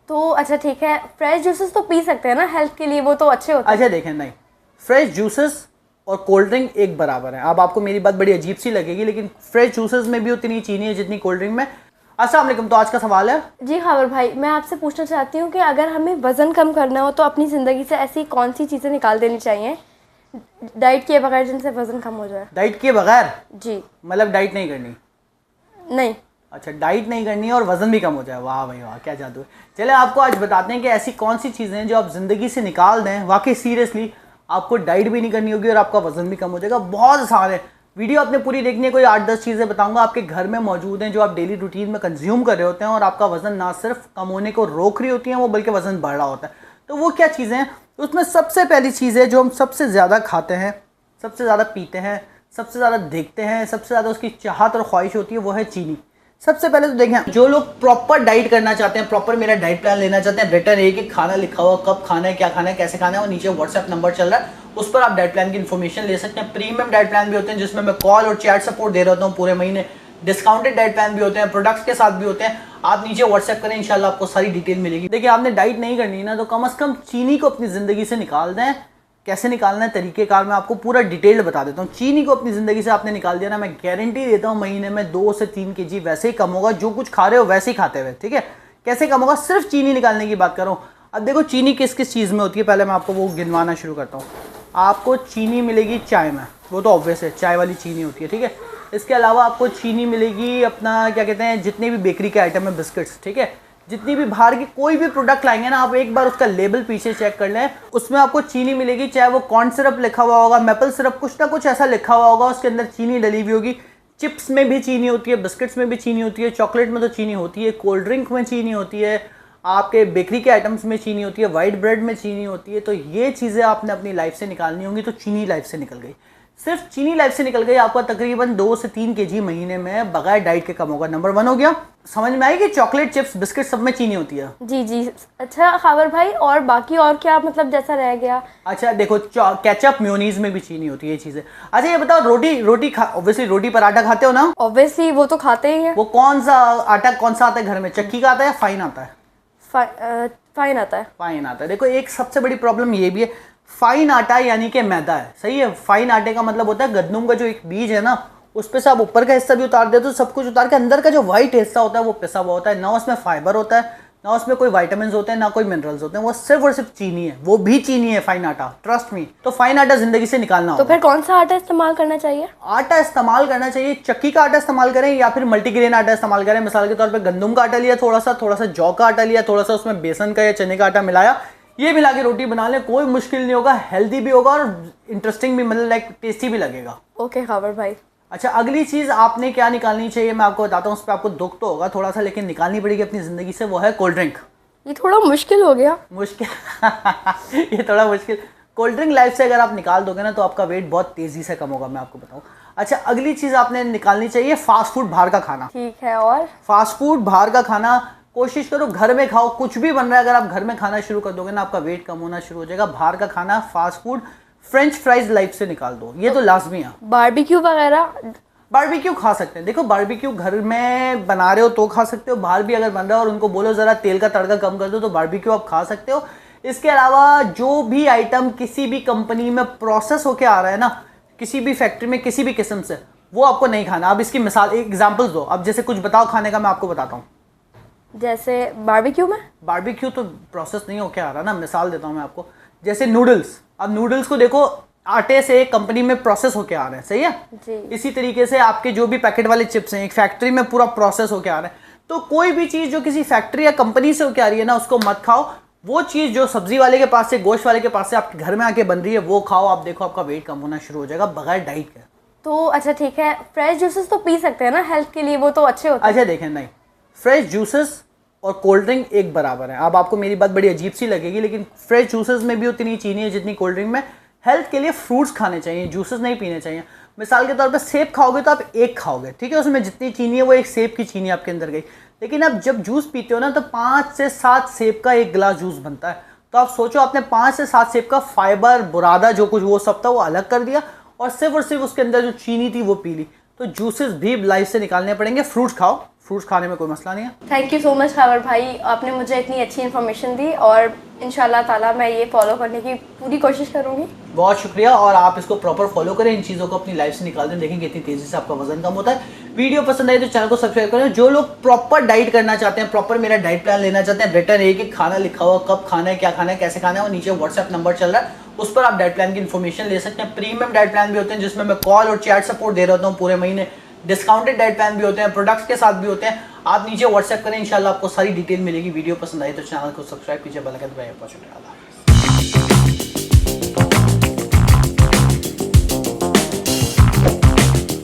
तो अच्छा ठीक है, फ्रेश जूसेस तो पी सकते हैं ना हेल्थ के लिए, वो तो अच्छे होते हैं। अच्छा देखें, नहीं, फ्रेश जूसेस और कोल्ड ड्रिंक एक बराबर है। अब आपको मेरी बात बड़ी अजीब सी लगेगी, लेकिन फ्रेश जूसेस में भी उतनी चीनी है जितनी कोल्ड ड्रिंक में। अस्सलाम वालेकुम। तो आज का सवाल है जी खाबर भाई, मैं आपसे पूछना चाहती हूँ कि अगर हमें वज़न कम करना हो तो अपनी ज़िंदगी से ऐसी कौन सी चीज़ें निकाल देनी चाहिए डाइट किए बगैर, जिनसे वज़न कम हो जाए। डाइट किए बगैर? जी। मतलब डाइट नहीं करनी? नहीं। अच्छा, डाइट नहीं करनी है और वजन भी कम हो जाए। वाह भाई वाह, क्या जादू है। चले आपको आज बताते हैं कि ऐसी कौन सी चीज़ें हैं जो आप ज़िंदगी से निकाल दें, वाकई सीरियसली आपको डाइट भी नहीं करनी होगी और आपका वजन भी कम हो जाएगा। बहुत आसान है, वीडियो आपने पूरी देखनी है। कोई 8-10 चीज़ें बताऊंगा आपके घर में मौजूद हैं जो आप डेली रूटीन में कंज्यूम कर रहे होते हैं और आपका वजन ना सिर्फ कम होने को रोक रही होती हैं वो, बल्कि वजन बढ़ रहा होता है। तो वो क्या चीज़ें हैं? उसमें सबसे पहली चीज़ है जो हम सबसे ज़्यादा खाते हैं, सबसे ज़्यादा पीते हैं, सबसे ज़्यादा देखते हैं, सबसे ज़्यादा उसकी चाहत और ख्वाहिश होती है, वो है चीनी। सबसे पहले तो देखें, जो लोग प्रॉपर डाइट करना चाहते हैं, प्रॉपर मेरा डाइट प्लान लेना चाहते हैं, बेटर है कि खाना लिखा हुआ, कब खाना है, क्या खाना है, कैसे खाना है, वो नीचे व्हाट्सएप नंबर चल रहा है, उस पर आप डाइट प्लान की इन्फॉर्मेशन ले सकते हैं। प्रीमियम डाइट प्लान भी होते हैं जिसमें मैं कॉल और चैट सपोर्ट दे रहा हूँ पूरे महीने। डिस्काउंटेड डाइट प्लान भी होते हैं, प्रोडक्ट्स के साथ भी होते हैं। आप नीचे व्हाट्सएप करें, इंशाल्लाह आपको सारी डिटेल मिलेगी। देखिए, आपने डाइट नहीं करनी ना, तो कम से कम चीनी को अपनी ज़िंदगी से निकाल दें। कैसे निकालना है, तरीक़ेकार मैं आपको पूरा डिटेल बता देता हूँ। चीनी को अपनी ज़िंदगी से आपने निकाल दिया ना, मैं गारंटी देता हूँ महीने में 2 से 3 kg वैसे ही कम होगा। जो कुछ खा रहे हो वैसे ही खाते हुए, ठीक है। कैसे कम होगा? सिर्फ चीनी निकालने की बात करूँ। अब देखो, चीनी किस किस चीज़ में होती है, पहले मैं आपको वो गिनवाना शुरू करता हूँ। आपको चीनी मिलेगी चाय में, वो तो ऑब्वियस है, चाय वाली चीनी होती है, ठीक है। इसके अलावा आपको चीनी मिलेगी अपना क्या कहते हैं, जितने भी बेकरी के आइटम है, बिस्किट्स, ठीक है। जितनी भी बाहर की कोई भी प्रोडक्ट लाएंगे ना, आप एक बार उसका लेबल पीछे चेक कर लें, उसमें आपको चीनी मिलेगी। चाहे वो कॉर्न सिरप लिखा हुआ होगा, मैपल सिरप, कुछ ना कुछ ऐसा लिखा हुआ होगा, उसके अंदर चीनी डली हुई होगी। चिप्स में भी चीनी होती है, बिस्किट्स में भी चीनी होती है, चॉकलेट में तो चीनी होती है, कोल्ड ड्रिंक में चीनी होती है, आपके बेकरी के आइटम्स में चीनी होती है, वाइट ब्रेड में चीनी होती है। तो ये चीज़ें आपने अपनी लाइफ से निकालनी होंगी। तो चीनी लाइफ से निकल गई, सिर्फ चीनी लाइफ से निकल गई, आपका तकरीबन 2 से 3 kg महीने में बगैर डाइट के कम होगा। नंबर 1 हो गया। समझ में आई कि चॉकलेट, चिप्स, बिस्किट सब में चीनी होती है? जी जी। अच्छा खाबर भाई, और बाकी और क्या, मतलब जैसा रह गया? अच्छा देखो, केचप, मेयोनीज में भी चीनी होती है, ये चीज़ें। अच्छा ये बताओ, रोटी ऑब्वियसली रोटी पराठा खाते हो ना? ऑब्वियसली वो तो खाते ही हैं। वो कौन सा आटा, कौन सा आता है घर में? चक्की का आता है या फाइन आता है? फाइन आता है। फाइन आता है। देखो, एक सबसे बड़ी प्रॉब्लम ये भी है, फाइन आटा यानी कि मैदा है, सही है। फाइन आटे का मतलब होता है गंदम का जो एक बीज है ना, उस पे से आप ऊपर का हिस्सा भी उतार देते हो, सब कुछ उतार के अंदर का जो व्हाइट हिस्सा होता है वो पिसा हुआ होता है। ना उसमें फाइबर होता है, ना उसमें कोई विटामिन होते हैं, ना कोई मिनरल्स होते हैं, वो सिर्फ और सिर्फ चीनी है। वो भी चीनी है फाइन आटा, ट्रस्ट मी। तो फाइन आटा जिंदगी से निकालना तो होगा। फिर कौन सा आटा इस्तेमाल करना चाहिए? आटा इस्तेमाल करना चाहिए, चक्की का आटा इस्तेमाल करें या फिर मल्टीग्रेन आटा इस्तेमाल करें। मिसाल के तौर पे गंदम का आटा लिया, थोड़ा सा जौ का आटा लिया, थोड़ा सा उसमें बेसन का या चने का आटा मिलाया, ये मिला के रोटी बना लें, कोई मुश्किल नहीं होगा, हेल्दी भी होगा और इंटरेस्टिंग भी, मतलब लाइक टेस्टी भी लगेगा। ओके खाबर भाई। अच्छा, अगली चीज़ आपने क्या निकालनी चाहिए मैं आपको बताता हूँ। उस पर आपको दुख तो होगा थोड़ा सा, लेकिन निकालनी पड़ेगी अपनी ज़िंदगी से, वो है कोल्ड ड्रिंक। ये थोड़ा मुश्किल हो गया। मुश्किल ये थोड़ा मुश्किल। कोल्ड ड्रिंक लाइफ से अगर आप निकाल दोगे ना, तो आपका वेट बहुत तेज़ी से कम होगा, मैं आपको बताऊँ। अच्छा, अगली चीज़ आपने निकालनी चाहिए फास्ट फूड, बाहर का खाना। ठीक है, और? फास्ट फूड, बाहर का खाना कोशिश करो घर में खाओ। कुछ भी बन रहा है, अगर आप घर में खाना शुरू कर दोगे ना, आपका वेट कम होना शुरू हो जाएगा। बाहर का खाना, fast food, French fries life से निकाल दो, ये तो लाजमी है। बारबेक्यू वगैरह? बारबेक्यू खा सकते हैं। देखो, बारबेक्यू घर में बना रहे हो तो खा सकते हो, बाहर भी अगर बन रहा है और उनको बोलो ज़रा तेल का तड़का कम कर दो, तो बारबेक्यू आप खा सकते हो। इसके अलावा जो भी आइटम किसी भी कंपनी में प्रोसेस होके आ रहा है ना, किसी भी फैक्ट्री में किसी भी किस्म से, वो आपको नहीं खाना। अब इसकी मिसाल, एक एग्जाम्पल दो। अब जैसे कुछ बताओ खाने का, मैं आपको बताता हूँ। जैसे बारबेक्यू में? बारबेक्यू तो प्रोसेस नहीं होके आ रहा ना, मिसाल देता हूँ मैं आपको। जैसे नूडल्स, अब नूडल्स को देखो, आटे से एक कंपनी में प्रोसेस होके आ रहे हैं, सही है जी। इसी तरीके से आपके जो भी पैकेट वाले चिप्स हैं, एक फैक्ट्री में पूरा प्रोसेस होके आ रहा है। तो कोई भी चीज़ जो किसी फैक्ट्री या कंपनी से होके आ रही है ना, उसको मत खाओ। वो चीज़ जो सब्जी वाले के पास से, गोश्त वाले के पास से आपके घर में आके बन रही है, वो खाओ। आप देखो आपका वेट कम होना शुरू हो जाएगा बगैर डाइट के। तो अच्छा ठीक है, फ्रेश जूसेस तो पी सकते हैं ना हेल्थ के लिए, वो तो अच्छे होते हैं। अच्छा देखें, नहीं, फ्रेश जूसेस और कोल्ड ड्रिंक एक बराबर है। अब आपको मेरी बात बड़ी अजीब सी लगेगी, लेकिन फ्रेश जूसेस में भी उतनी चीनी है जितनी कोल्ड ड्रिंक में। हेल्थ के लिए फ्रूट्स खाने चाहिए, जूसेस नहीं पीने चाहिए। मिसाल के तौर पे सेब खाओगे तो आप एक खाओगे, ठीक है, उसमें जितनी चीनी है वो एक सेब की चीनी आपके अंदर गई। लेकिन आप जब जूस पीते हो ना, तो 5 से 7 सेब का एक गिलास जूस बनता है। तो आप सोचो, आपने 5 से 7 सेब का फाइबर, बुरादा, जो कुछ वो सब था वो अलग कर दिया, और सिर्फ उसके अंदर जो चीनी थी वो पी ली। तो जूसेस भी लाइफ से निकालने पड़ेंगे। फ्रूट्स खाओ, फ्रूट्स खाने में कोई मसला नहीं है। Thank you so much Khawar भाई, आपने मुझे इतनी अच्छी इन्फॉर्मेशन दी और इंशाल्लाह ताला मैं ये फॉलो करने की पूरी कोशिश करूँगी। बहुत शुक्रिया, और आप इसको प्रॉपर फॉलो करें, इन चीज़ों को अपनी लाइफ से निकाल दें, देखेंगे कितनी तेज़ी से आपका वजन कम होता है। वीडियो पसंद आई तो चैनल को सब्सक्राइब करें। जो लोग प्रॉपर डाइट करना चाहते हैं, प्रॉपर मेरा डाइट प्लान लेना चाहते हैं, रिटर्न एक खाना लिखा हुआ, कब खाना है, क्या खाना है, कैसे खाना है, वो नीचे व्हाट्सएप नंबर चल रहा है, उस पर आप डाइट प्लान की इन्फॉर्मेशन ले सकते हैं। प्रीमियम डाइट प्लान भी होते हैं जिसमें मैं कॉल और चैट सपोर्ट दे रहा हूँ पूरे महीने। डिस्काउंटेड डाइट प्लान भी होते हैं, प्रोडक्ट्स के साथ भी होते हैं। आप नीचे व्हाट्सएप करें, इंशाल्लाह आपको सारी डिटेल मिलेगी। वीडियो पसंद आई तो चैनल को सब्सक्राइब कीजिए, बेल आइकन दबाइए। बहुत शुक्रिया।